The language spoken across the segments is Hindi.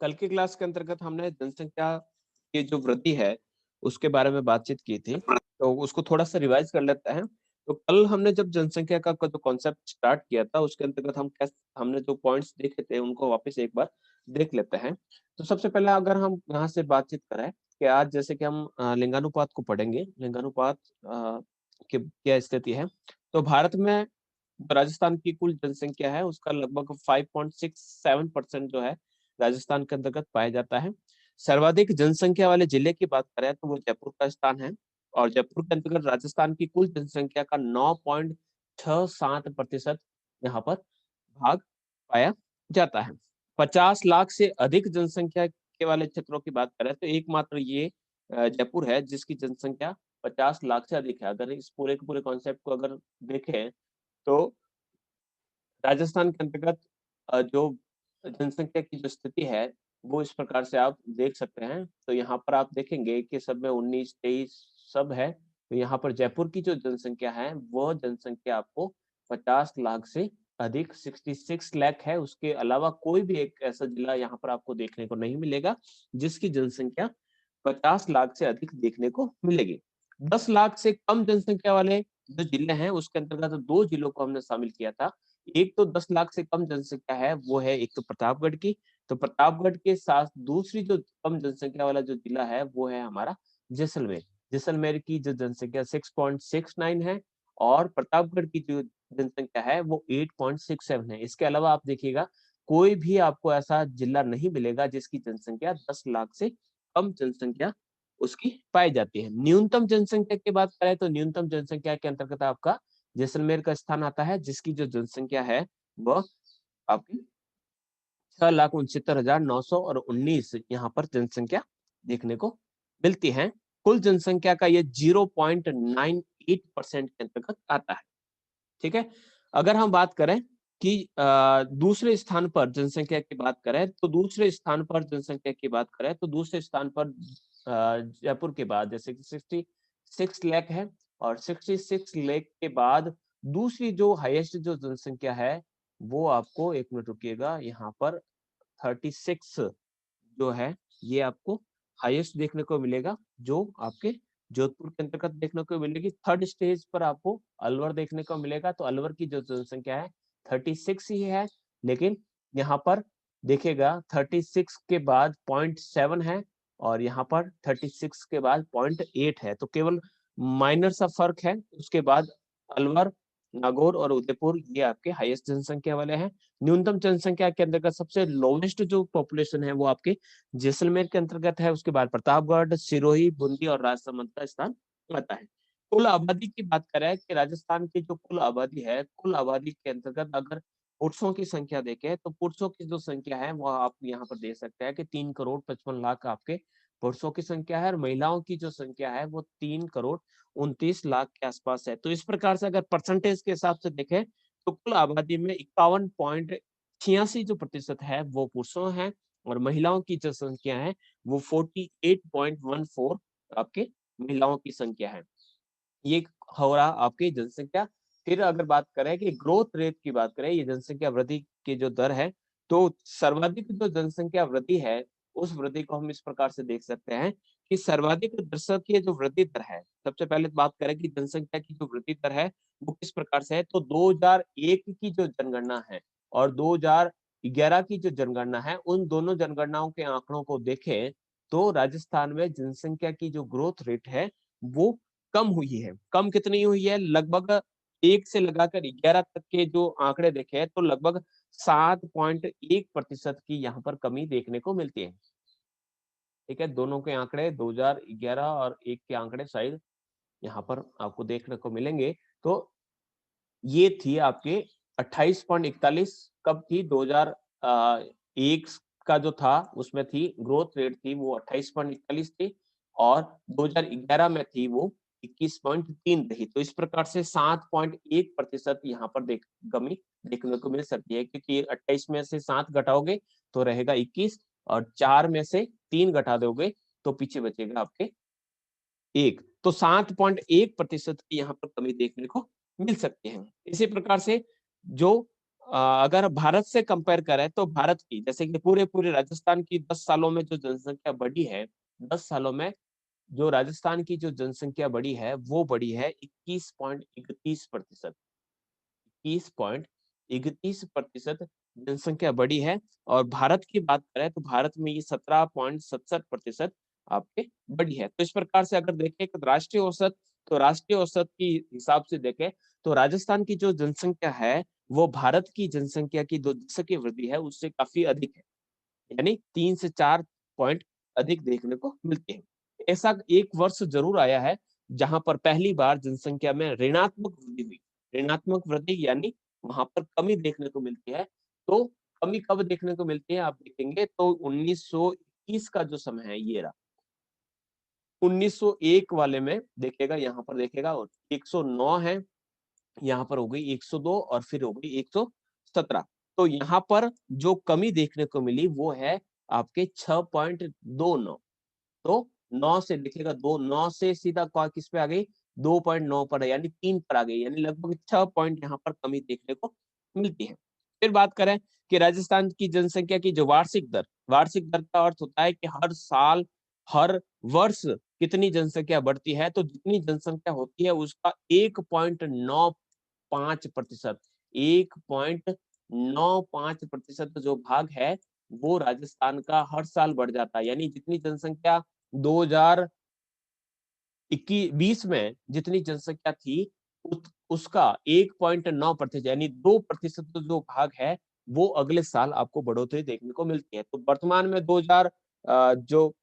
कल की क्लास के अंतर्गत हमने जनसंख्या की जो वृद्धि है, उसके बारे में बातचीत की थी, तो उसको थोड़ा-सा रिवाइज़ कर लेते हैं। तो कल हमने जब जनसंख्या का जो कॉन्सेप्ट स्टार्ट किया था, उसके अंतर्गत हमने जो पॉइंट्स देखे थे, उनको वापस एक बार देख लेते हैं। तो सबसे पहले अगर हम यहाँ से बातचीत करें कि आज जैसे कि हम लिंगानुपात को पढ़ेंगे, लिंगानुपात की क्या स्थिति है। तो भारत में राजस्थान की कुल जनसंख्या है, उसका लगभग 5.67% जो है, राजस्थान के अंतर्गत पाया जाता है। सर्वाधिक जनसंख्या वाले जिले की बात करें तो वो जयपुर का स्थान है और जयपुर के अंतर्गत राजस्थान की कुल जनसंख्या का 9.67% यहाँ पर भाग पाया जाता है। 50 लाख से अधिक जनसंख्या के वाले क्षेत्रों की बात करें तो एकमात्र ये जयपुर है जिसकी जनसंख्या 50 लाख से अधिक है। अगर इस पूरे के पूरे कॉन्सेप्ट को अगर देखें तो राजस्थान के अंतर्गत जो जनसंख्या की जो स्थिति है, वो इस प्रकार से आप देख सकते हैं। तो यहाँ पर आप देखेंगे कि सब में 19, 23 सब है। तो यहाँ पर जयपुर की जो जनसंख्या है, वो जनसंख्या आपको 50 लाख से अधिक 66 लाख है। उसके अलावा कोई भी एक ऐसा जिला यहाँ पर आपको देखने को नहीं मिलेगा, जिसकी जनसंख्या 50 लाख से अधिक देखने को मिलेगी। 10 लाख से कम जनसंख्या वाले जो जिले हैं, उसके अंतर्गत 2 जिलों को हमने शामिल किया था। एक तो 10 लाख से कम जनसंख्या है, वो है एक तो प्रतापगढ़ की, तो प्रतापगढ़ के साथ दूसरी जो कम जनसंख्या वाला जो जिला है, वो है हमारा जैसलमेर। जैसलमेर की जो जनसंख्या 6.69 है और प्रतापगढ़ की जो जनसंख्या है, वो 8.67 है। इसके अलावा आप देखिएगा, कोई भी आपको ऐसा जिला नहीं मिलेगा जिसकी जनसंख्या 10 लाख से कम जनसंख्या उसकी पाई जाती है। न्यूनतम जनसंख्या की बात करें तो न्यूनतम जनसंख्या के अंतर्गत आपका जैसलमेर का स्थान आता है, जिसकी जो जनसंख्या है वह आपकी 6,69,919 यहाँ पर जनसंख्या देखने को मिलती है। कुल जनसंख्या का ये 0.98% के अंतर्गत आता है। ठीक है? अगर हम बात करें कि दूसरे स्थान पर जनसंख्या की बात करें, तो दूसरे स्थान पर जनसंख्या की बात करें, तो दूसरे स्थान पर जयपुर के बाद जैसे कि 66 लाख है और 66 लाख के बाद दूसरी जो हाईएस्ट जो जनसंख्या है, वो आपको 1 मिनट रुकिएगा, यहाँ पर 36 जो है, ये आपको हाईएस्ट देखने को मिलेगा, जो आपके जोधपुर के अंतर्गत देखने को मिलेगी। थर्ड स्टेज पर आपको अलवर देखने को मिलेगा, तो अलवर की जो जनसंख्या है 36 ही है, लेकिन यहाँ पर देखिएगा 36 के बाद 0.7 है और यहाँ पर 36 के बाद 0.8 है, तो केवल माइनर सा फर्क है। उसके बाद अलवर, नागौर और उदयपुर ये आपके हाईएस्ट जनसंख्या वाले हैं। न्यूनतम जनसंख्या के अंतर्गत सबसे लोवेस्ट जो पॉपुलेशन है वो आपके जैसलमेर के अंतर्गत है, उसके बाद प्रतापगढ़, सिरोही, बूंदी और राजसमंद का स्थान आता है। कुल आबादी की बात करें कि राजस्थान की जो कुल आबादी है, कुल आबादी के अंतर्गत अगर पुरुषों की संख्या देखें तो पुरुषों की जो संख्या है वो आप यहाँ पर देख सकते हैं कि 3,55,00,000 आपके पुरुषों की संख्या है और महिलाओं की जो संख्या है वो 3,29,00,000 के आसपास है। तो इस प्रकार से अगर परसेंटेज के हिसाब से देखें तो कुल आबादी में 51.86 जो प्रतिशत है वो पुरुषों हैं और महिलाओं की जो संख्या है वो 48.14 आपके महिलाओं की संख्या है। ये हो रहा आपकी जनसंख्या। फिर अगर बात करें कि ग्रोथ रेट की बात करें, ये जनसंख्या वृद्धि की जो दर है, तो सर्वाधिक जो जनसंख्या वृद्धि है, उस वृद्धि को हम इस प्रकार से देख सकते हैं कि सर्वाधिक दशकीय जो वृद्धि दर है, सबसे पहले बात करें कि जनसंख्या की जो वृद्धि दर है, वो किस प्रकार से है, तो 2001 की जो जनगणना है और 2011 की जो जनगणना है, उन दोनों जनगणनाओं के आंकड़ों को देखें, तो राजस्थान में जनसंख्या की जो ग्रोथ रेट है, वो कम हुई है। कम कितनी हुई है? लगभग 1 से लगाकर 11 तक के जो आंकड़े देखे तो लगभग 7.1% की यहाँ पर कमी देखने को मिलती है। ठीक है? दोनों के आंकड़े 2011 और 1 के आंकड़े शायद यहाँ पर आपको देखने को मिलेंगे। तो ये थी आपके 28.41 कब थी? 2001 का जो था उसमें थी ग्रोथ रेट थी वो 28.41 थी और 2011 में थी वो 21.3 रही। तो इस प्रकार से 7.1% यहाँ पर कमी देखने को मिल सकती है क्योंकि 28 में से 7 घटाओगे तो रहेगा 21 और 4 में से 3 घटा दोगे तो पीछे बचेगा आपके 1। तो 7.1% की यहाँ पर कमी देखने को मिल सकती है। इसी प्रकार से जो अगर भारत से कंपेयर करें तो भारत की, जैसे कि पूरे राजस्थान की 10 सालों में जो जनसंख्या बढ़ी है, 10 सालों में जो राजस्थान की जो जनसंख्या बढ़ी है वो बढ़ी है 21.31%। 21.31% जनसंख्या बढ़ी है। और भारत की बात करें तो भारत में ये 17.67% आपके बढ़ी है। तो इस प्रकार से अगर देखें तो राष्ट्रीय औसत, तो राष्ट्रीय औसत की हिसाब से देखें तो राजस्थान की जो जनसंख्या है वो भारत की जनसंख्या की जो की वृद्धि है उससे काफी अधिक है, यानी 3 से 4 पॉइंट अधिक देखने को मिलती है। ऐसा एक वर्ष जरूर आया है जहां पर पहली बार जनसंख्या में ऋणात्मक वृद्धि हुई। ऋणात्मक वृद्धि यानी वहां पर कमी देखने को मिलती है। तो कमी कब देखने को मिलती है आप देखेंगे तो 1921 का जो समय है ये रहा। 1901 वाले में देखिएगा, यहाँ पर देखिएगा 109 है, यहाँ पर हो गई 102 और फिर हो गई 117। तो यहाँ पर जो कमी देखने को मिली वो है आपके 6.29। तो 9 से देखिएगा, 9 से सीधा किस पे आ गई, 2.9 पर, यानी 3 पर आ गई, यानी लगभग 6 पॉइंट यहाँ पर कमी देखने को मिलती है। फिर बात करें कि राजस्थान की जनसंख्या की जो वार्षिक दर का अर्थ होता है कि हर साल, हर वर्ष कितनी जनसंख्या बढ़ती है। तो जितनी जनसंख्या होती है उसका 1.95%, 1.95% जो भाग है वो राजस्थान का हर साल बढ़ जाता है। यानी जितनी जनसंख्या 2020 में जितनी जनसंख्या थी उसका 1.9%, यानी 2% जो भाग है वो अगले साल आपको बढ़ोतरी देखने को मिलती है। तो वर्तमान में 2000 जो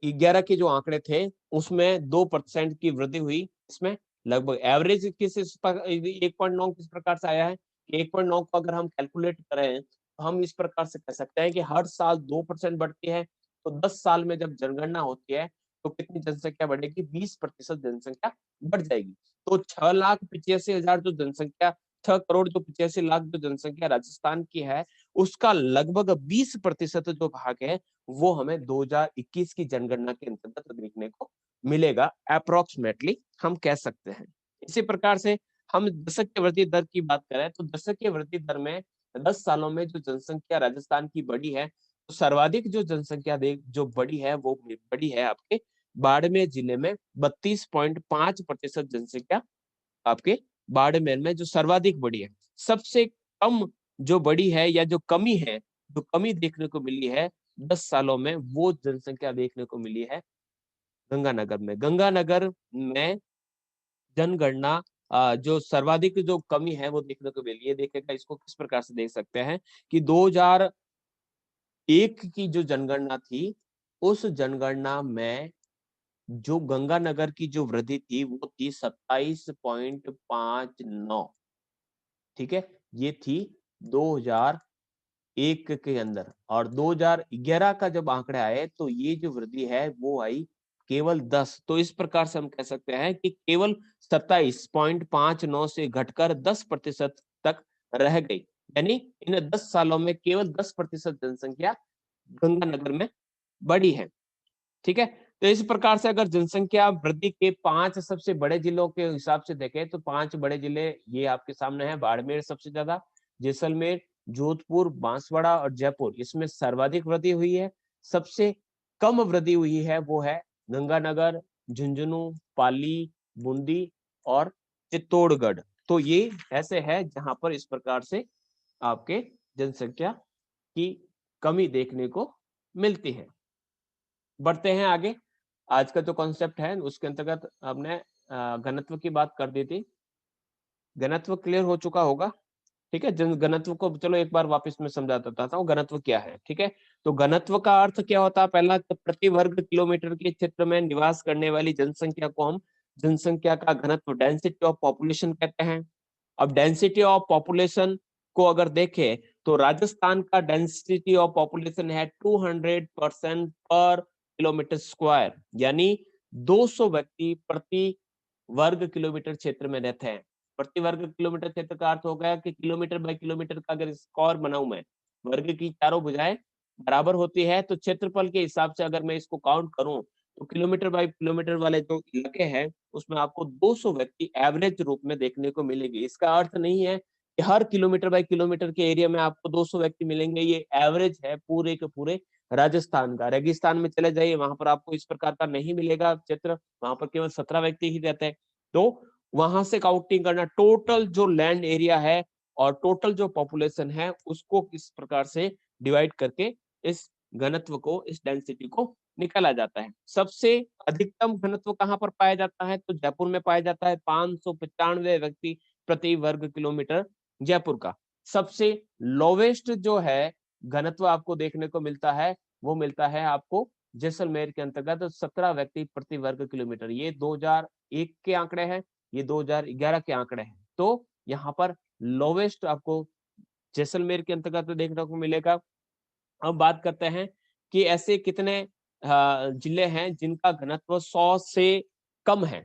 11 के जो आंकड़े थे उसमें 2% की वृद्धि हुई। इसमें लगभग एवरेज 1.9 किस प्रकार से आया है कि 1.9 को अगर हम कैलकुलेट करें तो हम इस प्रकार से कह सकते हैं कि हर साल 2% बढ़ती है। तो 10 साल में जब जनगणना होती है तो कितनी जनसंख्या बढ़ेगी, 20% जनसंख्या बढ़ जाएगी। तो 6,85,000 जो जनसंख्या, 6 करोड़ जो 85 लाख जो जनसंख्या राजस्थान की है उसका लगभग 20% जो भाग है वो हमें 2021 की जनगणना के अंतर्गत देखने को मिलेगा, अप्रोक्सीमेटली हम कह सकते हैं। इसी प्रकार से हम दशक की वृद्धि दर की बात करें तो दशक की वृद्धि दर में 10 सालों में जो जनसंख्या राजस्थान की बढ़ी है तो सर्वाधिक जो जनसंख्या जो बढ़ी है वो बढ़ी है आपके बाड़मेर जिले में। 32.5% जनसंख्या आपके बाड़मेर में जो सर्वाधिक बढ़ी है। सबसे कम जो बढ़ी है या जो कमी है, जो कमी देखने को मिली है 10 सालों में, वो जनसंख्या देखने को मिली है गंगानगर में। गंगानगर में जनगणना जो सर्वाधिक जो कमी है वो देखने को मिली है। देखिएगा इसको किस प्रकार से देख सकते हैं कि 2001 की जो जनगणना थी उस जनगणना में जो गंगानगर की जो वृद्धि थी वो थी 27.59। ठीक है, ये थी 2001 के अंदर। और 2011 का जब आंकड़े आए तो ये जो वृद्धि है वो आई केवल 10। तो इस प्रकार से हम कह सकते हैं कि केवल 27.59 से घटकर 10% तक रह गई। यानी इन 10 सालों में केवल 10% जनसंख्या गंगानगर में बढ़ी है। ठीक है, तो इस प्रकार से अगर जनसंख्या वृद्धि के 5 सबसे बड़े जिलों के हिसाब से देखें तो 5 बड़े जिले ये आपके सामने है। बाड़मेर सबसे ज्यादा, जैसलमेर, जोधपुर, बांसवाड़ा और जयपुर, इसमें सर्वाधिक वृद्धि हुई है। सबसे कम वृद्धि हुई है वो है गंगानगर, झुंझुनू, पाली, बूंदी और चित्तौड़गढ़। तो ये ऐसे है जहां पर इस प्रकार से आपके जनसंख्या की कमी देखने को मिलती है। बढ़ते हैं आगे। आज का जो कॉन्सेप्ट है उसके अंतर्गत हमने घनत्व की बात कर दी थी। घनत्व क्लियर हो चुका होगा। ठीक है, जन घनत्व को चलो एक बार वापस मैं समझा देता हूँ घनत्व क्या है। ठीक है, तो घनत्व का अर्थ क्या होता है, पहला तो प्रति वर्ग किलोमीटर के क्षेत्र में निवास करने वाली जनसंख्या को हम जनसंख्या का घनत्व, डेंसिटी ऑफ पॉपुलेशन कहते हैं। अब डेंसिटी ऑफ पॉपुलेशन को अगर देखें तो राजस्थान का डेंसिटी ऑफ पॉपुलेशन है 200% पर किलोमीटर स्क्वायर, यानी 200 व्यक्ति प्रति वर्ग किलोमीटर क्षेत्र में रहते हैं। प्रति वर्ग किलोमीटर क्षेत्र का अर्थ हो गया कि किलोमीटर बाय किलोमीटर का अगर स्क्वायर बनाऊं मैं, वर्ग की चारों भुजाएं बराबर होती है तो क्षेत्रफल के हिसाब से अगर मैं इसको काउंट करूं तो किलोमीटर बाय किलोमीटर वाले जो इलाके हैं उसमें आपको 200 व्यक्ति एवरेज रूप में देखने को मिलेगी। इसका अर्थ नहीं है हर किलोमीटर बाय किलोमीटर के एरिया में आपको 200 व्यक्ति मिलेंगे, ये एवरेज है पूरे के पूरे राजस्थान का। रेगिस्तान में चले जाइए, वहां पर आपको इस प्रकार का नहीं मिलेगा चित्र, वहां पर केवल 17 व्यक्ति ही रहते हैं। तो वहां से काउंटिंग करना, टोटल जो लैंड एरिया है और टोटल जो पॉपुलेशन है उसको किस प्रकार से डिवाइड करके इस घनत्व को, इस डेंसिटी को निकाला जाता है। सबसे अधिकतम घनत्व कहाँ पर पाया जाता है? तो जयपुर में पाया जाता है, 595 व्यक्ति प्रति वर्ग किलोमीटर जयपुर का। सबसे लोवेस्ट जो है घनत्व आपको देखने को मिलता है, वो मिलता है आपको जैसलमेर के अंतर्गत 17 व्यक्ति प्रति वर्ग किलोमीटर। ये 2001 के आंकड़े हैं, ये 2011 के आंकड़े हैं। तो यहाँ पर लोवेस्ट आपको जैसलमेर के अंतर्गत देखने को मिलेगा। अब बात करते हैं कि ऐसे कितने जिले हैं जिनका घनत्व 100 से कम है,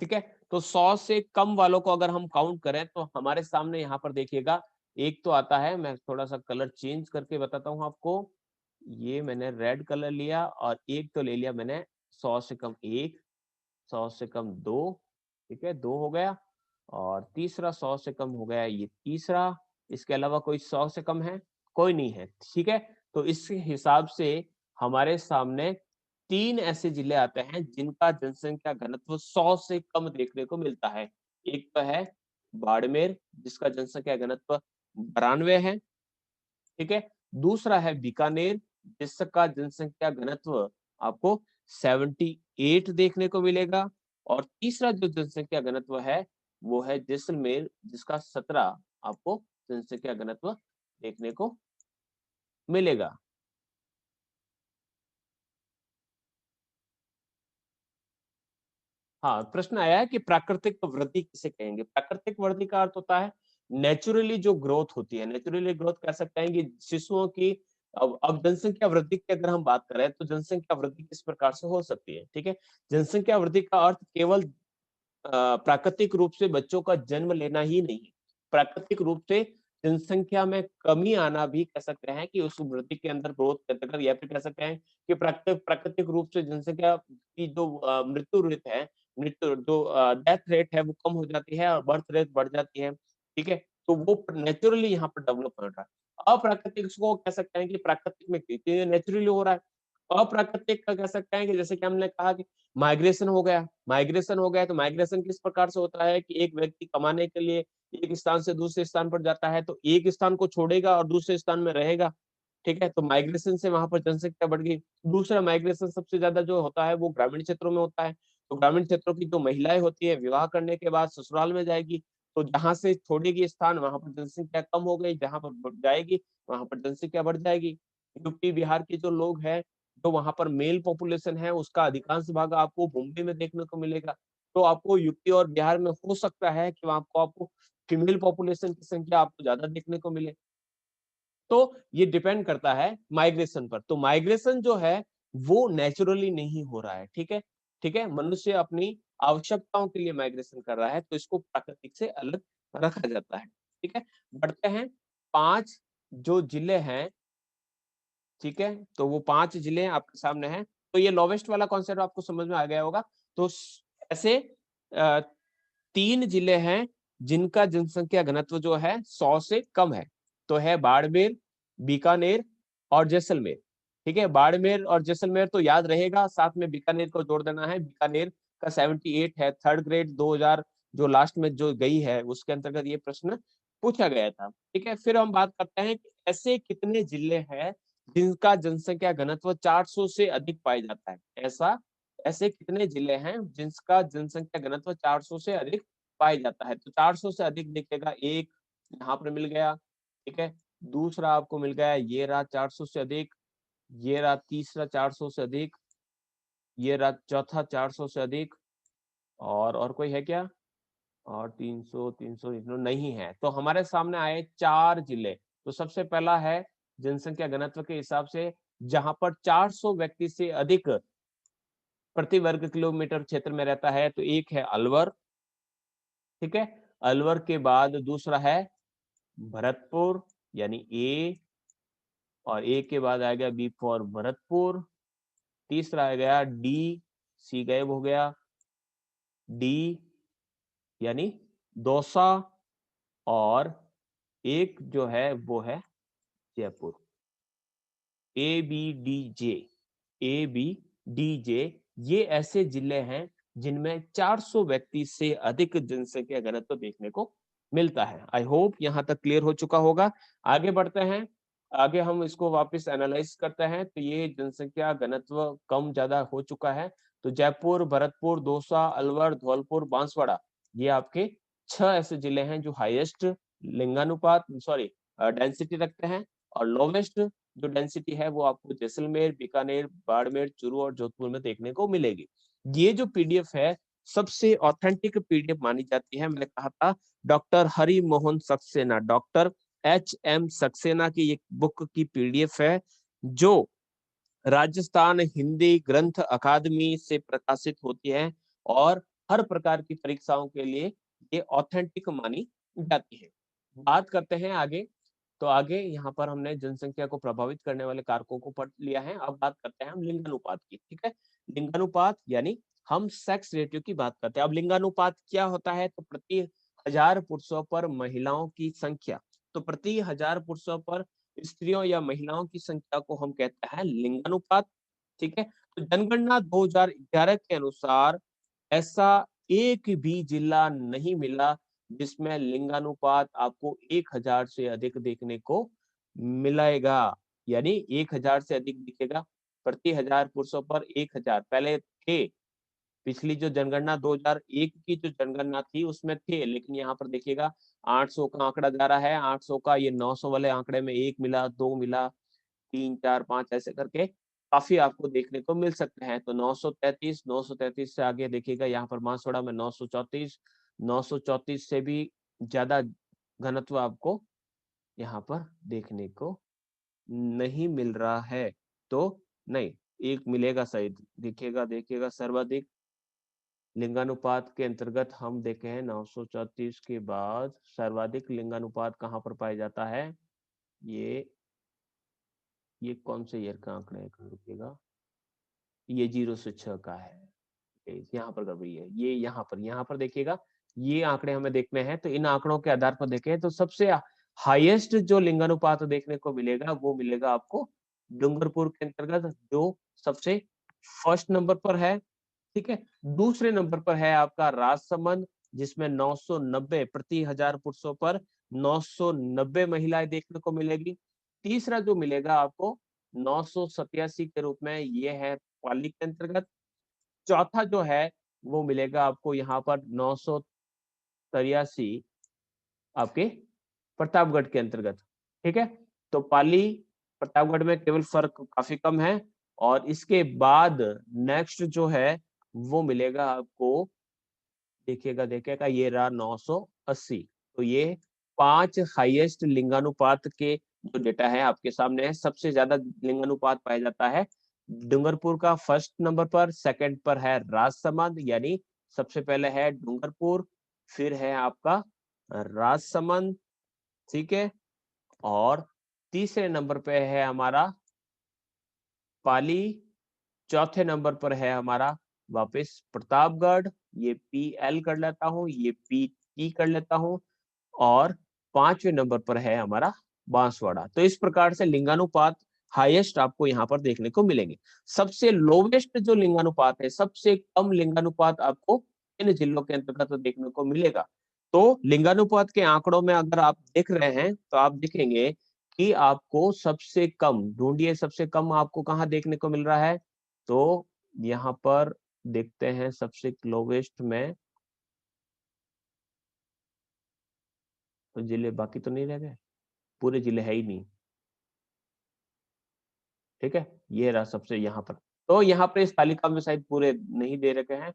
ठीक है? तो 100 से कम वालों को अगर हम काउंट करें तो हमारे सामने यहाँ पर देखिएगा, एक तो आता है, मैं थोड़ा-सा कलर चेंज करके बताता हूँ आपको। ये मैंने रेड कलर लिया और एक तो ले लिया मैंने 100 से कम 1, 100 से कम 2, ठीक है? 2 हो गया और तीसरा 100 से कम हो गया ये तीसरा। इसके अलावा कोई 100 से कम है? कोई नहीं है, ठीक है? तो इस हिसाब से हमारे सामने 3 ऐसे जिले आते हैं जिनका जनसंख्या घनत्व 100 से कम देखने को मिलता है। एक तो है बाड़मेर जिसका जनसंख्या घनत्व 92 है, ठीक है? दूसरा है बीकानेर जिसका जनसंख्या घनत्व आपको 78 देखने को मिलेगा और तीसरा जो जनसंख्या घनत्व है वो है जैसलमेर जिसका 17 आपको जनसंख्या घनत्व देखने को मिलेगा। हाँ, प्रश्न आया है कि प्राकृतिक वृद्धि किसे कहेंगे? प्राकृतिक वृद्धि का अर्थ होता है नेचुरली जो ग्रोथ होती है। नेचुरली ग्रोथ कह सकते हैं कि शिशुओं की, अब जनसंख्या वृद्धि की अगर हम बात करें तो जनसंख्या वृद्धि किस प्रकार से हो सकती है, ठीक है? जनसंख्या वृद्धि का अर्थ केवल प्राकृतिक रूप से बच्चों का जन्म लेना ही नहीं है। प्राकृतिक रूप से जनसंख्या में कमी आना भी कह सकते हैं कि उस वृद्धि के अंदर ग्रोथ के अंतर्गत, या फिर कह सकते हैं कि प्राकृतिक रूप से जनसंख्या की जो मृत्यु रेट है, मृत्यु जो डेथ रेट है वो कम हो जाती है और बर्थ रेट बढ़ जाती है, ठीक है? तो वो नेचुरली यहाँ पर डेवलप हो रहा है। अप्राकृतिक को कह सकते हैं कि प्राकृतिक में क्योंकि नेचुरली हो रहा है। अप्राकृतिक का कह सकते हैं कि जैसे कि हमने कहा कि माइग्रेशन हो गया, माइग्रेशन हो गया तो माइग्रेशन किस प्रकार से होता है कि एक व्यक्ति कमाने के लिए एक स्थान से दूसरे स्थान पर जाता है, तो एक स्थान को छोड़ेगा और दूसरे स्थान में रहेगा, ठीक है? तो माइग्रेशन से वहाँ पर जनसंख्या बढ़ गई। दूसरा माइग्रेशन सबसे ज़्यादा जो होता है वो ग्रामीण क्षेत्रों में होता है। तो ग्रामीण क्षेत्रों की जो महिलाएँ होती है, विवाह करने के बाद ससुराल में जाएगी, तो जहाँ से छोड़ेगी स्थान वहाँ पर जनसंख्या कम हो गई, जहाँ पर जाएगी वहाँ पर जनसंख्या बढ़ जाएगी। यूपी, बिहार के जो लोग हैं, तो वहाँ पर मेल पॉपुलेशन है उसका अधिकांश भाग आपको मुंबई में देखने को मिलेगा। तो आपको यूपी और बिहार में हो सकता है कि वहाँ आपको आपको फीमेल पॉपुलेशन की संख्या आपको ज़्यादा देखने को मिले। तो ये डिपेंड करता है माइग्रेशन पर। तो माइग्रेशन जो है वो नेचुरली नहीं हो रहा है, ठीक है? ठीक है? मनुष्य अपनी आवश्यकताओं के लिए माइग्रेशन कर रहा है, तो इसको प्राकृतिक से अलग रखा जाता है, ठीक है? बढ़ते हैं, 5 जो जिले हैं, ठीक है? तो वो 5 जिले आपके सामने हैं। तो ये लोवेस्ट वाला कॉन्सेप्ट आपको समझ में आ गया होगा। तो ऐसे अ, 3 जिले हैं जिनका जनसंख्या घनत्व जो है 100 से कम है। तो है बाड़मेर, बीकानेर और जैसलमेर। ठीक है? बाड़मेर और जैसलमेर तो याद रहेगा, साथ में बीकानेर को जोड़ देना है। बीकानेर का 78 है, 3rd ग्रेड 2000 जो लास्ट में जो गई है उसके अंतर्गत ये प्रश्न पूछा गया था। ठीक है? फिर हम बात करते हैं कि ऐसे कितने जिले हैं जिनका जनसंख्या घनत्व 400 से अधिक पाया जाता है? ऐसे कितने जिले हैं जिसका जनसंख्या घनत्व 400 से अधिक पाया जाता है? तो 400 से अधिक देखिएगा, एक यहाँ पर मिल गया, ठीक है? दूसरा आपको मिल गया, ये रहा 400 से अधिक, ये रहा तीसरा 400 से अधिक, ये रहा चौथा 400 से अधिक, और कोई है क्या? और 300 300 300 नहीं है। तो हमारे सामने आए 4 जिले। तो सबसे पहला है जनसंख्या घनत्व के हिसाब से जहाँ पर 400 व्यक्ति से अधिक प्रति वर्ग किलोमीटर क्षेत्र में रहता है, तो एक है अलवर, ठीक है? अलवर के बाद दूसरा है भरतपुर यानी ए, और ए के बाद आ गया बी फॉर भरतपुर, तीसरा आ गया डी, सी गायब हो गया, डी यानी दौसा, और एक जो है वो है जयपुर, ABDJ, ABDJ, ये ऐसे जिले हैं जिनमें 400 व्यक्ति से अधिक जनसंख्या घनत्व देखने को मिलता है। आई होप यहाँ तक क्लियर हो चुका होगा। आगे बढ़ते हैं, आगे हम इसको वापस एनालाइज करते हैं। तो ये जनसंख्या घनत्व कम ज्यादा हो चुका है। तो जयपुर, भरतपुर, दौसा, अलवर, धौलपुर, बांसवाड़ा, ये आपके 6 ऐसे जिले हैं जो हाईएस्ट लिंगानुपात डेंसिटी रखते हैं। और लोवेस्ट जो डेंसिटी है वो आपको जैसलमेर, बीकानेर, बाड़मेर, चूरू और जोधपुर में देखने को मिलेगी। ये जो पीडीएफ है सबसे ऑथेंटिक पीडीएफ मानी जाती है। मैंने कहा था doctor Hari Mohan Saxena, doctor HM Saxena की एक बुक की पीडीएफ है जो राजस्थान हिंदी ग्रंथ अकादमी से प्रकाशित होती है और हर प्रकार की परीक्षाओं के लिए ये ऑथेंटिक मानी जाती है। बात करते हैं आगे। तो आगे यहाँ पर हमने जनसंख्या को प्रभावित करने वाले कारकों को पढ़ लिया है। अब बात करते हैं हम लिंगानुपात की। ठीक है, लिंगानुपात यानी हम सेक्स रेशियो की बात करते हैं। अब लिंगानुपात क्या होता है? तो प्रति 1000 पुरुषों पर महिलाओं की संख्या, तो प्रति 1000 पुरुषों पर स्त्रियों या महिलाओं की संख्या को हम कहते हैं लिंगानुपात। ठीक है, तो जनगणना 2011 के अनुसार ऐसा एक भी जिला नहीं मिला जिसमें लिंगानुपात आपको 1000 से अधिक देखने को मिलेगा, यानी 1000 से अधिक दिखेगा। प्रति 1000 पुरुषों पर 1000 पहले थे। पिछली जो जनगणना 2001 की जो जनगणना थी उसमें थे, लेकिन यहाँ पर देखिएगा 800 का आंकड़ा जा रहा है। 800 का ये 900 वाले आंकड़े में 1 मिला, 2 मिला, 3, 4, 5 ऐसे करके काफी आपको देखने को मिल सकते हैं। तो 933 से आगे देखिएगा यहाँ पर बांसवाड़ा में 934 से भी ज्यादा घनत्व आपको यहाँ पर देखने को नहीं मिल रहा है। तो नहीं, एक मिलेगा शायद, देखिएगा सर्वाधिक लिंगानुपात के अंतर्गत हम देखे हैं 934 के बाद सर्वाधिक लिंगानुपात कहाँ पर पाया जाता है? ये ये कौन से ईयर का आंकड़ा है? रुकिएगा, ये 0 से 6 का है। यहाँ पर गड़बड़ी है, ये यहाँ पर देखिएगा, ये आंकड़े हमें देखने हैं। तो इन आंकड़ों के आधार पर देखें तो सबसे हाईएस्ट जो लिंगानुपात देखने को मिलेगा वो मिलेगा आपको डूंगरपुर के अंतर्गत, जो सबसे फर्स्ट नंबर पर है। ठीक है, दूसरे नंबर पर है आपका राजसमंद, जिसमें 990 प्रति 1000 पुरुषों पर 990 महिलाएं देखने को मिलेगी। तीसरा जो मिलेगा आपको 987 के रूप में, ये है पाली के अंतर्गत। चौथा जो है वो मिलेगा आपको यहाँ पर 983 आपके प्रतापगढ़ के अंतर्गत। ठीक है, तो पाली प्रतापगढ़ में केवल फर्क काफी कम है। और इसके बाद नेक्स्ट जो है वो मिलेगा आपको, देखिएगा ये रहा 980। तो ये 5 हाईएस्ट लिंगानुपात के जो डेटा है आपके सामने है। सबसे ज्यादा लिंगानुपात पाया जाता है डूंगरपुर का फर्स्ट नंबर पर, सेकंड पर है राजसमंद, यानी सबसे पहले है डूंगरपुर, फिर है आपका राजसमंद। ठीक है, और तीसरे नंबर पे है हमारा पाली, चौथे नंबर पर है हमारा वापस प्रतापगढ़, ये PL कर लेता हूँ, ये PT कर लेता हूँ, और पांचवें नंबर पर है हमारा बांसवाड़ा। तो इस प्रकार से लिंगानुपात हाईएस्ट आपको यहाँ पर देखने को मिलेंगे। सबसे लोवेस्ट जो लिंगानुपात है, सबसे कम लिंगानुपात आपको इन जिलों के अंतर्गत देखने को मिलेगा। तो लिंगानुपात के आंकड़ों में अगर आप देख रहे हैं तो आप देखेंगे कि आपको सबसे कम ढूंढिए, सबसे कम आपको कहाँ देखने को मिल रहा है? तो यहाँ पर देखते हैं सबसे लोवेस्ट में, तो जिले बाकी तो नहीं रह गए, पूरे जिले है ही नहीं। ठीक है, ये रहा सबसे यहाँ पर। तो यहाँ पर इस तालिका में शायद पूरे नहीं दे रखे हैं।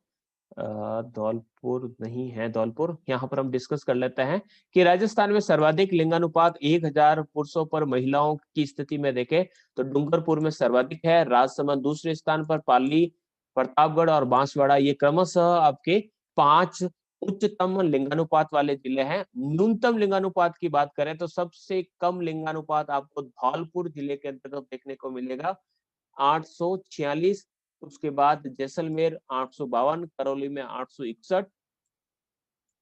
धौलपुर नहीं है, धौलपुर यहाँ पर हम डिस्कस कर लेते हैं कि राजस्थान में सर्वाधिक लिंगानुपात 1000 पुरुषों पर महिलाओं की स्थिति में देखें तो डूंगरपुर में सर्वाधिक है, राजसमंद दूसरे स्थान पर, पाली, प्रतापगढ़ और बांसवाड़ा ये क्रमशः आपके 5 उच्चतम लिंगानुपात वाले जिले हैं। न्यूनतम लिंगानुपात की बात करें तो सबसे कम लिंगानुपात आपको धौलपुर जिले के अंतर्गत देखने को मिलेगा, 846। उसके बाद जैसलमेर 852, करौली में 861,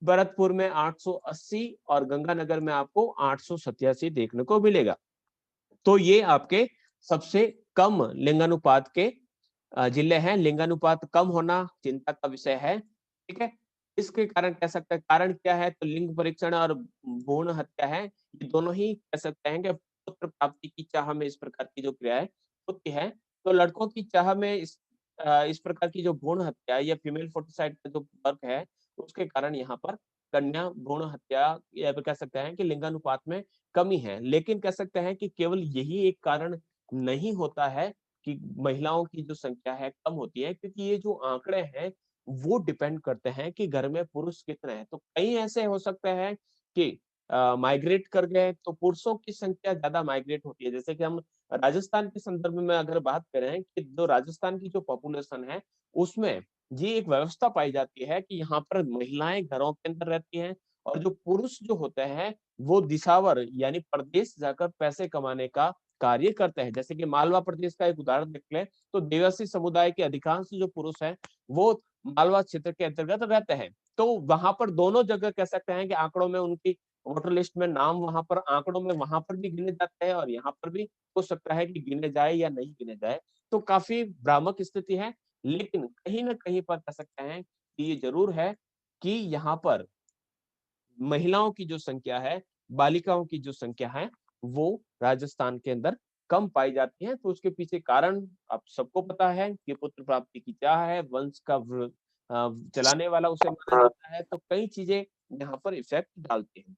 भरतपुर में 880 और गंगानगर में आपको 887 देखने को मिलेगा। तो ये आपके सबसे कम लिंगानुपात के जिले हैं। लिंगानुपात कम होना चिंता का विषय है, ठीक है। इसके कारण कह सकते हैं, कारण क्या है, तो लिंग परीक्षण और भ्रूण हत्या है। ये दोनों ही कह सकते हैं कि पुत्र प्राप्ति की चाह में इस प्रकार की जो क्रियाएं होती है। तो लड़कों की चाह में इस प्रकार की जो भ्रूण हत्या या फीमेल फोर्टिसाइड का जो वर्क है, उसके कारण यहाँ पर कन्या भ्रूण हत्या या फिर कह सकते हैं कि लिंगानुपात में कमी है। लेकिन कह सकते हैं कि केवल यही एक कारण नहीं होता है कि महिलाओं की जो संख्या है कम होती है, क्योंकि ये जो आंकड़े हैं वो डिपेंड करते हैं कि घर में पुरुष कितने हैं। तो कई ऐसे हो सकते हैं कि माइग्रेट कर गए, तो पुरुषों की संख्या ज्यादा माइग्रेट होती है। जैसे कि हम राजस्थान के संदर्भ में अगर बात करें कि जो राजस्थान की जो पॉपुलेशन है, उसमें ये एक व्यवस्था पाई जाती है कि यहाँ पर महिलाएं घरों के अंदर रहती हैं और जो पुरुष जो होते हैं वो दिशावर यानी प्रदेश जाकर पैसे कमाने का कार्य करते हैं। जैसे कि मालवा प्रदेश का एक उदाहरण देख लें, तो देवासी समुदाय के अधिकांश जो पुरुष हैं वो मालवा क्षेत्र के अंतर्गत रहते हैं। तो वहां पर दोनों जगह कह सकते हैं कि आंकड़ों में उनकी वोटर लिस्ट में नाम वहां पर आंकड़ों में वहां पर भी गिने जाते हैं और यहाँ पर भी हो सकता है कि गिने जाए या नहीं गिने जाए। तो काफी भ्रामक स्थिति है, लेकिन कहीं ना कहीं पर कह सकते हैं कि ये जरूर है कि यहाँ पर महिलाओं की जो संख्या है, बालिकाओं की जो संख्या है, वो राजस्थान के अंदर कम पाई जाती है। तो उसके पीछे कारण आप सबको पता है कि पुत्र प्राप्ति की चाह है, वंश का चलाने वाला उसे माना जाता है। तो कई चीजें यहाँ पर इफेक्ट डालती हैं।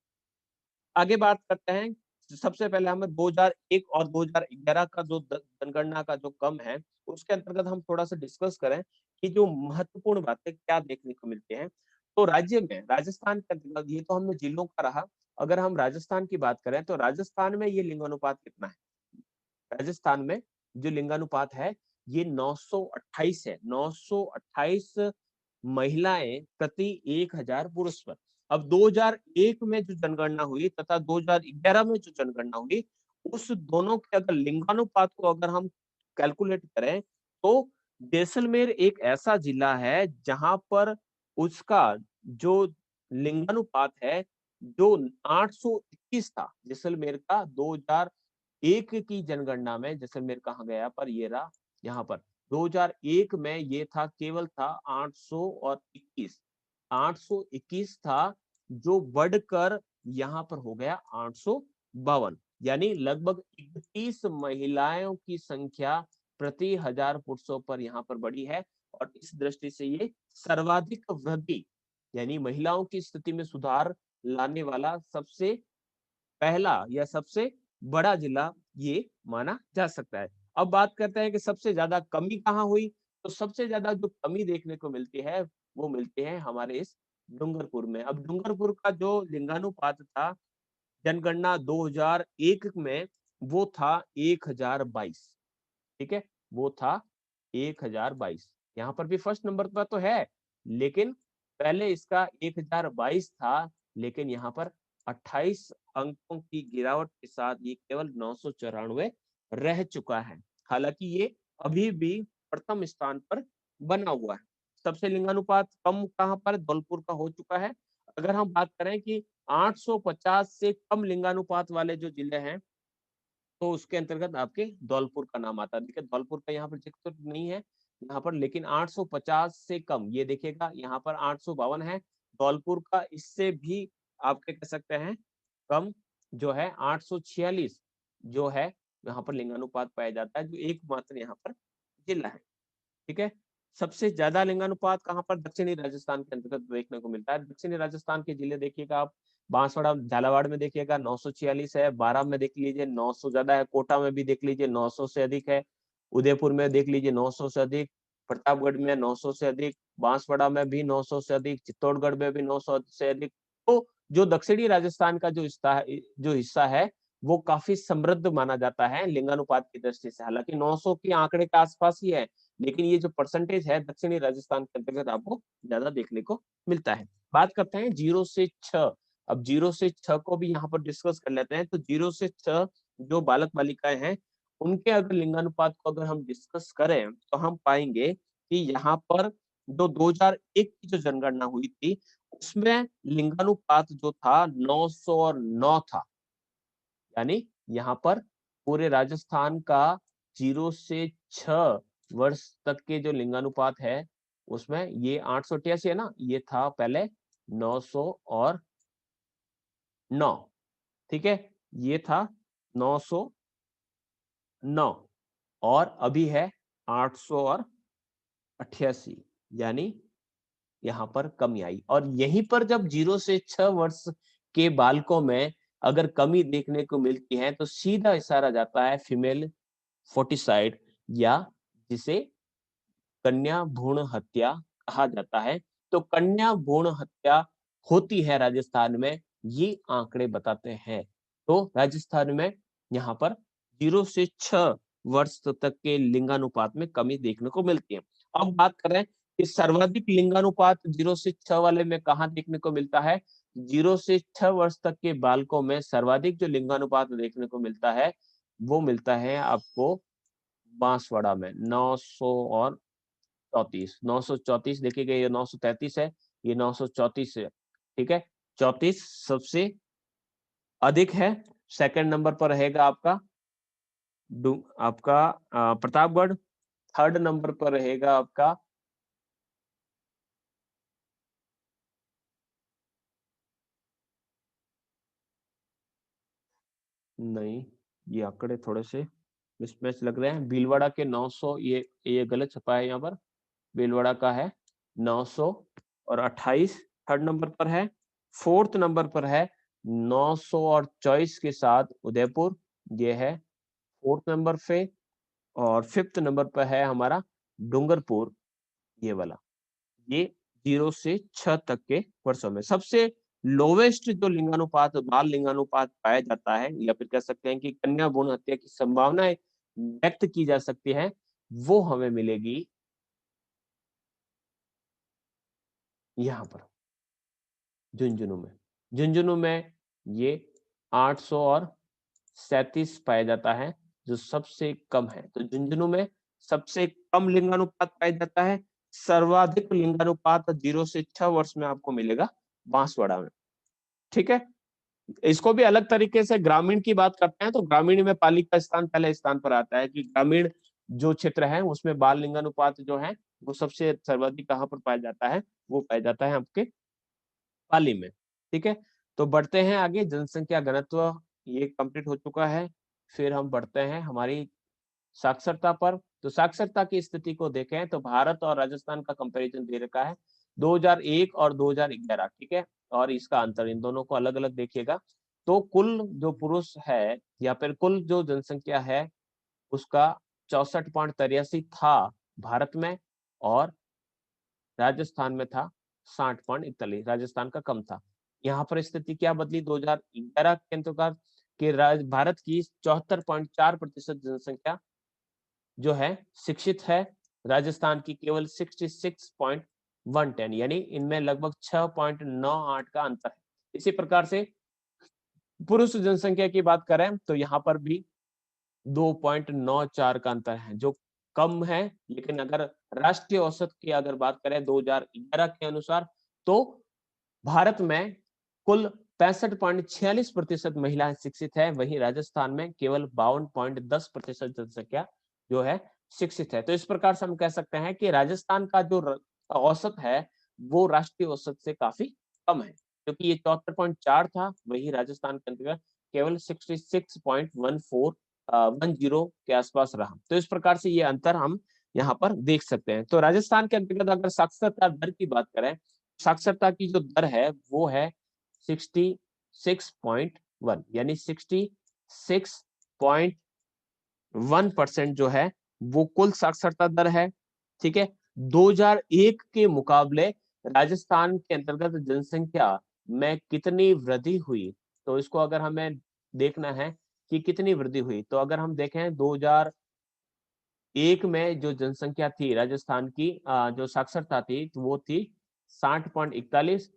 आगे बात करते हैं। सबसे पहले हमें 2001 और 2011 का जो जनगणना का जो कम है, उसके अंतर्गत हम थोड़ा-सा डिस्कस करें कि जो महत्वपूर्ण बातें क्या देखने को मिलती हैं। तो राज्य में राजस्थान के अंतर्गत, ये तो हमने जिलों का रहा, अगर हम राजस्थान की बात करें तो राजस्थान में ये लिंगानुपात कितना है? राजस्थान में जो लिंगानुपात है ये 928 है। 928 महिलाएं प्रति 1000 पुरुष पर। अब 2001 में जो जनगणना हुई तथा 2011 में जो जनगणना हुई, उस दोनों के अगर लिंगानुपात को अगर हम कैलकुलेट करें तो जैसलमेर एक ऐसा जिला है जहां पर उसका जो लिंगानुपात है जो 821 था। जैसलमेर का 2001 की जनगणना में जैसलमेर कहाँ गया, पर ये रहा यहाँ पर 2001 में ये था, केवल था 821। 821 था, जो बढ़कर यहाँ पर हो गया 852, यानी लगभग 31 महिलाओं की संख्या प्रति 1000 पुरुषों पर यहाँ पर बढ़ी है। और इस दृष्टि से ये सर्वाधिक वृद्धि यानी महिलाओं की स्थिति में सुधार लाने वाला सबसे पहला या सबसे बड़ा जिला ये माना जा सकता है। अब बात करते हैं कि सबसे ज्यादा कमी कहाँ हुई, तो सबसे ज्यादा जो कमी देखने को मिलती है वो मिलती है हमारे इस डूंगरपुर में। अब डूंगरपुर का जो लिंगानुपात था जनगणना 2001 में, वो था 1022, ठीक है, वो था 1022। यहाँ पर भी फर्स्ट नंबर पर तो है, लेकिन पहले इसका 1022 था, लेकिन यहाँ पर 28 अंकों की गिरावट के साथ ये केवल 994 रह चुका है। हालांकि ये अभी भी प्रथम स्थान पर बना हुआ है। सबसे लिंगानुपात कम कहाँ पर, धौलपुर का हो चुका है। अगर हम बात करें कि 850 से कम लिंगानुपात वाले जो जिले हैं, तो उसके अंतर्गत आपके धौलपुर का नाम आता है। देखिए धौलपुर का यहाँ पर जिक्र तो नहीं है यहाँ पर, लेकिन 850 से कम ये देखिएगा यहाँ पर 852 है। धौलपुर का इससे भी आपके कह सकते हैं कम जो है 846 जो है यहाँ पर लिंगानुपात पाया जाता है, जो एकमात्र यहाँ पर जिला है, ठीक है। सबसे ज्यादा लिंगानुपात कहाँ पर, दक्षिणी राजस्थान के अंतर्गत देखने को मिलता है। दक्षिणी राजस्थान के जिले देखिएगा आप, बांसवाड़ा झालावाड़ में देखिएगा 946 है, बारां में देख लीजिए 900 ज्यादा है, कोटा में भी देख लीजिए 900 से अधिक है, उदयपुर में देख लीजिए 900 से अधिक, प्रतापगढ़ में 900 से अधिक, बांसवाड़ा में भी 900 से अधिक, चित्तौड़गढ़ में भी 900 से अधिक। तो जो दक्षिणी राजस्थान का जो हिस्सा है वो काफी समृद्ध माना जाता है लिंगानुपात की दृष्टि से। हालांकि 900 की आंकड़े के आसपास ही है, लेकिन ये जो परसेंटेज है दक्षिणी राजस्थान के अंतर्गत आपको ज्यादा देखने को मिलता है। बात करते हैं 0 से 6। अब 0 से 6 को भी यहाँ पर डिस्कस कर लेते हैं। तो 0 से 6 जो बालक बालिकाएं हैं, उनके अगर लिंगानुपात को अगर हम डिस्कस करें तो हम पाएंगे कि यहाँ पर जो 2001 की जो जनगणना हुई थी, उसमें लिंगानुपात जो था 909 था। यानी यहाँ पर पूरे राजस्थान का 0 से 6 वर्ष तक के जो लिंगानुपात है उसमें ये 888 है ना, ये था पहले 909। ठीक है, ये था 909 और अभी है 888, यानी यहाँ पर कमी आई। और यहीं पर जब 0 से 6 वर्ष के बालकों में अगर कमी देखने को मिलती है तो सीधा इशारा जाता है फीमेल फोर्टिसाइड या जिसे कन्या भ्रूण हत्या कहा जाता है। तो कन्या भ्रूण हत्या होती है राजस्थान में, ये आंकड़े बताते हैं। तो राजस्थान में यहाँ पर 0 से 6 वर्ष तक के लिंगानुपात में कमी देखने को मिलती है। अब बात करें कि सर्वाधिक लिंगानुपात 0 से 6 वाले में कहाँ देखने को मिलता है? 0 से 6 वर्ष तक के बालकों में सर्वाधिक जो लिंगानुपात देखने को मिलता है, वो मिलता है आपको बांसवाड़ा में 934 देखिएगा, ये 933 है, ये 934 है। ठीक है, 34 सबसे अधिक है। सेकंड नंबर पर रहेगा आपका प्रतापगढ़। थर्ड नंबर पर रहेगा आपका नहीं, ये आंकड़े थोड़े से मिसमैच लग रहे हैं। भीलवाड़ा के 900, ये गलत छपा है यहाँ पर। भीलवाड़ा का है 928 थर्ड नंबर पर है। फोर्थ नंबर पर है 924 के साथ उदयपुर, ये है फोर्थ नंबर पे। और फिफ्थ नंबर पर है हमारा डूंगरपुर, ये वाला। ये 0 से 6 तक के वर्षों में सबसे लोवेस्ट जो लिंगानुपात, बाल लिंगानुपात पाया जाता है, या फिर कह सकते हैं कि कन्या भ्रूण हत्या की संभावनाएं व्यक्त की जा सकती है, वो हमें मिलेगी यहाँ पर झुंझुनू में। झुंझुनू में ये 837 पाया जाता है, जो सबसे कम है। तो झुंझुनू में सबसे कम लिंगानुपात पाया जाता है। सर्वाधिक लिंगानुपात 0 से 6 वर्ष में आपको मिलेगा बांसवाड़ा में। ठीक है, इसको भी अलग तरीके से ग्रामीण की बात करते हैं तो ग्रामीण में पाली का स्थान पहले स्थान पर आता है कि ग्रामीण जो क्षेत्र है उसमें बाल लिंगानुपात जो है वो सबसे सर्वाधिक कहाँ पर पाया जाता है, वो पाया जाता है आपके पाली में। ठीक है, तो बढ़ते हैं आगे। जनसंख्या घनत्व ये कंप्लीट हो चुका है। फिर हम बढ़ते हैं हमारी साक्षरता पर। तो साक्षरता की स्थिति को देखें तो भारत और राजस्थान का कंपैरिजन दे रखा है 2001 और 2011। ठीक है, और इसका अंतर, इन दोनों को अलग अलग देखिएगा। तो कुल जो पुरुष है या फिर कुल जो जनसंख्या है उसका 64.83 था भारत में, और राजस्थान में था 60.41। राजस्थान का कम था। यहाँ पर स्थिति क्या बदली 2011 के अंतर्गत कि भारत की 74.4% जनसंख्या जो है शिक्षित है, राजस्थान की केवल 66.110, यानी इनमें लगभग 6.98 का अंतर है। इसी प्रकार से पुरुष जनसंख्या की बात करें तो यहाँ पर भी 2.94 का अंतर है, जो कम है। लेकिन अगर राष्ट्रीय औसत की अगर बात करें 2011 के अनुसार, तो भारत में कुल 65.46% महिलाएं शिक्षित है, वहीं राजस्थान में केवल 52.10% जनसंख्या जो है शिक्षित है। तो इस प्रकार से हम कह सकते हैं कि राजस्थान का जो औसत है वो राष्ट्रीय औसत से काफी कम है, क्योंकि ये 74.4 था, वही राजस्थान के अंतर्गत केवल 66.10 के आसपास रहा। तो इस प्रकार से ये अंतर हम यहाँ पर देख सकते हैं। तो राजस्थान के अंतर्गत अगर साक्षरता दर की बात करें, साक्षरता की जो दर है वो है 66.1, यानी 66.1% जो है वो कुल साक्षरता दर है। ठीक है, 2001 के मुकाबले राजस्थान के अंतर्गत जनसंख्या में कितनी वृद्धि हुई, तो इसको अगर हमें देखना है कि कितनी वृद्धि हुई, तो अगर हम देखें 2001 में जो जनसंख्या थी राजस्थान की, जो साक्षरता थी तो वो थी 60.41,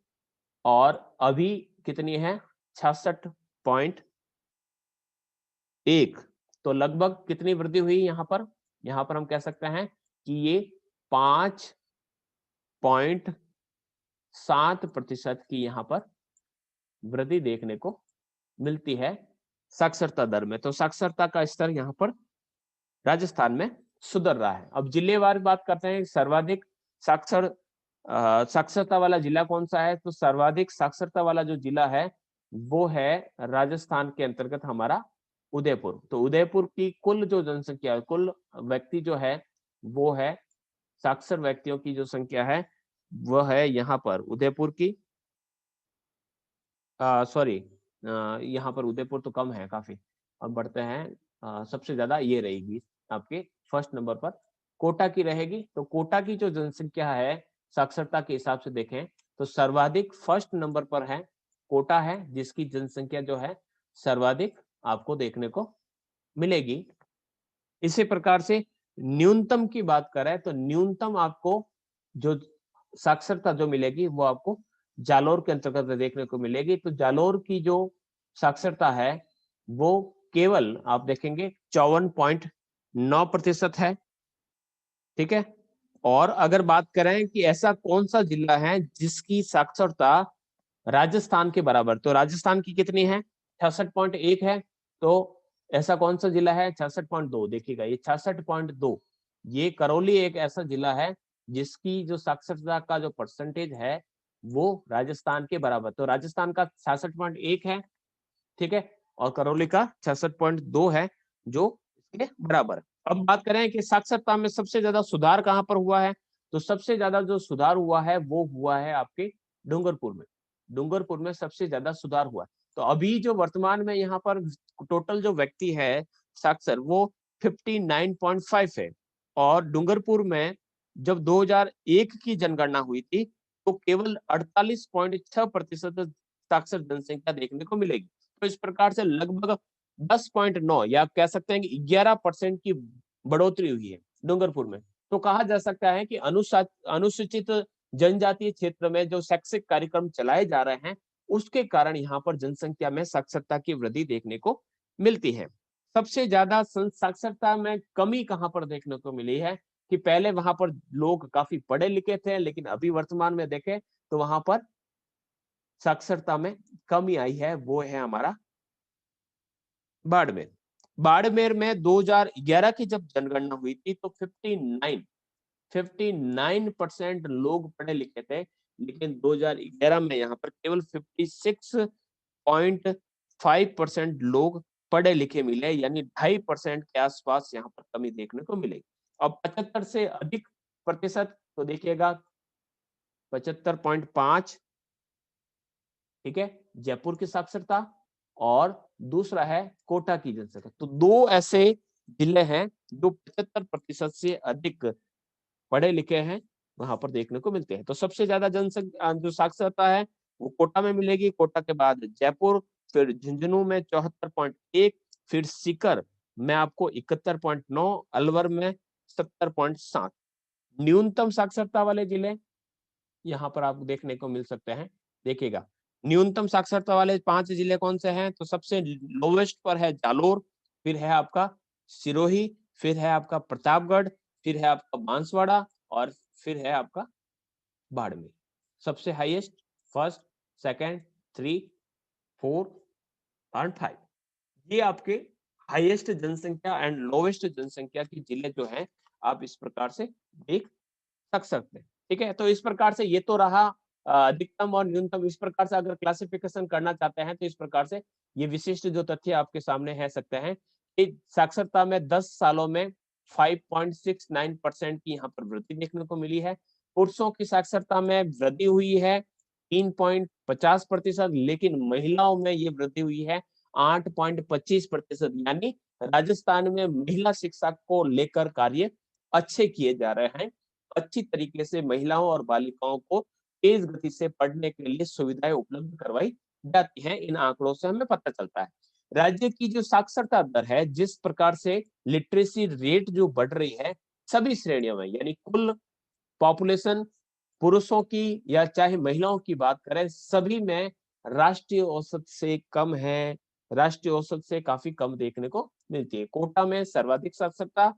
और अभी कितनी है 66.1। तो लगभग कितनी वृद्धि हुई यहाँ पर? यहाँ पर हम कह सकते हैं कि ये 5.2 7% की यहाँ पर वृद्धि देखने को मिलती है साक्षरता दर में। तो साक्षरता का स्तर यहाँ पर राजस्थान में सुधर रहा है। अब जिलेवार बात करते हैं, सर्वाधिक साक्षरता वाला जिला कौन सा है? तो सर्वाधिक साक्षरता वाला जो जिला है वो है राजस्थान के अंतर्गत हमारा उदयपुर। तो उदयपुर की कुल जो जनसंख्या, कुल व्यक्ति जो है वो है, साक्षर व्यक्तियों की जो संख्या है वह है यहाँ पर उदयपुर की, सॉरी, यहाँ पर उदयपुर तो कम है काफी। अब बढ़ते हैं, सबसे ज्यादा ये रहेगी आपके फर्स्ट नंबर पर कोटा की रहेगी। तो कोटा की जो जनसंख्या है साक्षरता के हिसाब से देखें तो सर्वाधिक फर्स्ट नंबर पर है कोटा है, जिसकी जनसंख्या जो है सर्वाधिक आपको देखने को मिलेगी। इसी प्रकार से न्यूनतम की बात करें तो न्यूनतम आपको जो साक्षरता जो मिलेगी वो आपको जालोर के अंतर्गत देखने को मिलेगी। तो जालोर की जो साक्षरता है वो केवल आप देखेंगे 54.9% है, ठीक है। और अगर बात करें कि ऐसा कौन सा जिला है जिसकी साक्षरता राजस्थान के बराबर, तो राजस्थान की कितनी है? 66.1 है। तो ऐसा कौन सा जिला है? 66.2। देखिएगा ये 66.2, ये करौली एक ऐसा जिला है जिसकी जो साक्षरता का जो परसेंटेज है वो राजस्थान के बराबर। तो राजस्थान का 66.1 है, ठीक है, और करौली का 66.2 है, जो इसके बराबर। अब बात करें कि साक्षरता में सबसे ज्यादा सुधार कहां पर हुआ है, तो सबसे ज्यादा जो सुधार हुआ है वो हुआ है आपके डूंगरपुर में। डूंगरपुर में सबसे ज्यादा सुधार हुआ है। तो अभी जो वर्तमान में यहाँ पर टोटल जो व्यक्ति है साक्षर वो 59.5 है, और डूंगरपुर में जब 2001 की जनगणना हुई थी तो केवल 48.6% साक्षर जनसंख्या देखने को मिलेगी। तो इस प्रकार से लगभग 10.9 या कह सकते हैं कि 11% की बढ़ोतरी हुई है डूंगरपुर में। तो कहा जा सकता है कि अनुसूचित जनजातीय क्षेत्र में जो शैक्षिक कार्यक्रम चलाए जा रहे हैं उसके कारण यहाँ पर जनसंख्या में साक्षरता की वृद्धि देखने को मिलती है। सबसे ज्यादा साक्षरता में कमी कहाँ पर देखने को मिली है कि पहले वहां पर लोग काफी पढ़े लिखे थे, लेकिन अभी वर्तमान में देखें तो वहां पर साक्षरता में कमी आई है, वो है हमारा बाड़मेर। बाड़मेर में 2011 की जब जनगणना हुई थी तो 59% लोग पढ़े लिखे थे, लेकिन 2011 में यहाँ पर केवल 56.5% लोग पढ़े लिखे मिले, यानी 2.5% के आसपास यहाँ पर कमी देखने को मिलेगी। अब 75 से अधिक प्रतिशत तो देखिएगा 75.5, ठीक है, जयपुर की साक्षरता, और दूसरा है कोटा की जनसंख्या। तो दो ऐसे जिले हैं जो 75% से अधिक पढ़े लिखे हैं, वहां पर देखने को मिलते हैं। तो सबसे ज्यादा जनसंख्या जो साक्षरता है वो कोटा में मिलेगी, कोटा के बाद जयपुर, फिर झुंझुनू में 74.1, फिर सीकर में आपको 71.9, अलवर में 70.7। न्यूनतम साक्षरता वाले जिले यहाँ पर आपको देखने को मिल सकते हैं। देखिएगा न्यूनतम साक्षरता वाले 5 जिले कौन से हैं, तो सबसे लोवेस्ट पर है जालोर, फिर है आपका सिरोही, फिर है आपका प्रतापगढ़, फिर है आपका बांसवाड़ा, और फिर है आपका बाड़मेर। सबसे हाईएस्ट फर्स्ट, सेकंड, 3, 4 एंड 5, ये आपके हाईएस्ट जनसंख्या एंड लोवेस्ट जनसंख्या के जिले जो हैं आप इस प्रकार से देख सकते हैं, ठीक है। तो इस प्रकार से ये तो रहा अधिकतम और न्यूनतम। इस प्रकार से अगर क्लासिफिकेशन करना चाहते हैं तो इस प्रकार से ये विशिष्ट जो तथ्य आपके सामने है सकते हैं कि साक्षरता में 10 सालों में 5.69% की यहाँ पर वृद्धि देखने को मिली है। पुरुषों की साक्षरता में वृद्धि हुई है 3.50%, लेकिन महिलाओं में ये वृद्धि हुई है 8.25%। यानी राजस्थान में महिला शिक्षा को लेकर कार्य अच्छे किए जा रहे हैं। अच्छी तरीके से महिलाओं और बालिकाओं को तेज गति से पढ़ने के लिए सुविधाएं उपलब्ध करवाई जाती हैं, इन आंकड़ों से हमें पता चलता है। राज्य की जो साक्षरता दर है, जिस प्रकार से लिटरेसी रेट जो बढ़ रही है सभी श्रेणियों में, यानी कुल पॉपुलेशन पुरुषों की या चाहे महिलाओं की बात करें, सभी में राष्ट्रीय औसत से कम है, राष्ट्रीय औसत से काफी कम देखने को मिलती है। कोटा में सर्वाधिक साक्षरता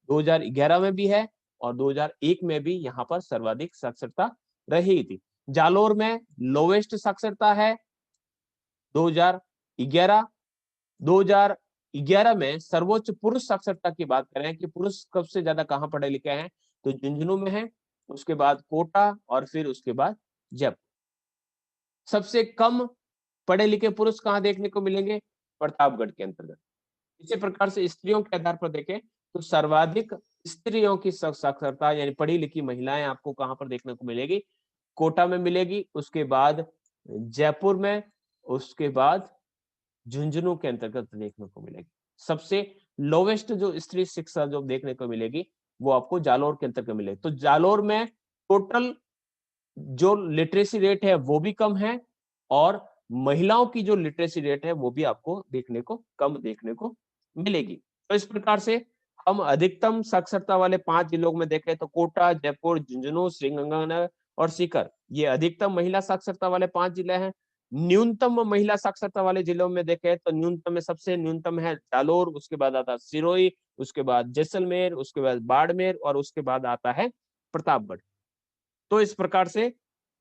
2011 में भी है और 2001 में भी यहाँ पर सर्वाधिक साक्षरता रही थी। जालोर में लोवेस्ट साक्षरता है 2011। 2011 में सर्वोच्च पुरुष साक्षरता की बात करें कि पुरुष सबसे ज्यादा कहाँ पढ़े लिखे हैं, तो झुंझुनू में है, उसके बाद कोटा और फिर उसके बाद जयपुर। सबसे कम पढ़े लिखे पुरुष कहाँ देखने को मिलेंगे, प्रतापगढ़ के अंतर्गत। इसी प्रकार से स्त्रियों के आधार पर देखें तो सर्वाधिक स्त्रियों की साक्षरता यानी पढ़ी लिखी महिलाएं आपको कहां पर देखने को मिलेगी, कोटा में मिलेगी, उसके बाद जयपुर में, उसके बाद झुंझुनू के अंतर्गत देखने को मिलेगी। सबसे लोवेस्ट जो स्त्री शिक्षा जो देखने को मिलेगी वो आपको जालोर के अंतर्गत मिलेगी। तो जालोर में टोटल जो लिटरेसी रेट है वो भी कम है और महिलाओं की जो लिटरेसी रेट है वो भी आपको देखने को कम देखने को मिलेगी। तो इस प्रकार से हम अधिकतम साक्षरता वाले 5 जिलों में देखें तो कोटा, जयपुर, झुंझुनू, श्रीगंगानगर और सीकर, ये अधिकतम महिला साक्षरता वाले 5 जिले हैं। न्यूनतम महिला साक्षरता वाले जिलों में देखें तो न्यूनतम में सबसे न्यूनतम है जालोर, उसके बाद आता है सिरोही, उसके बाद जैसलमेर, उसके बाद बाड़मेर और उसके बाद आता है प्रतापगढ़। तो इस प्रकार से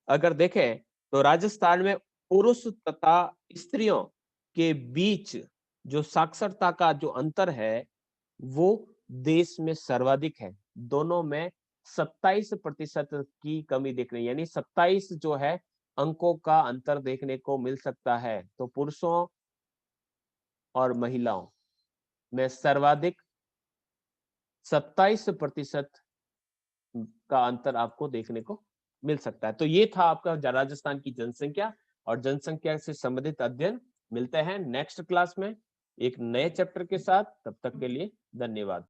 अगर देखें तो राजस्थान में पुरुष तथा स्त्रियों के बीच जो साक्षरता का जो अंतर है वो देश में सर्वाधिक है। दोनों में 27% की कमी देखने, यानी 27 जो है अंकों का अंतर देखने को मिल सकता है। तो पुरुषों और महिलाओं में सर्वाधिक 27% का अंतर आपको देखने को मिल सकता है। तो ये था आपका राजस्थान की जनसंख्या और जनसंख्या से संबंधित अध्ययन। मिलते हैं नेक्स्ट क्लास में एक नए चैप्टर के साथ, तब तक के लिए धन्यवाद।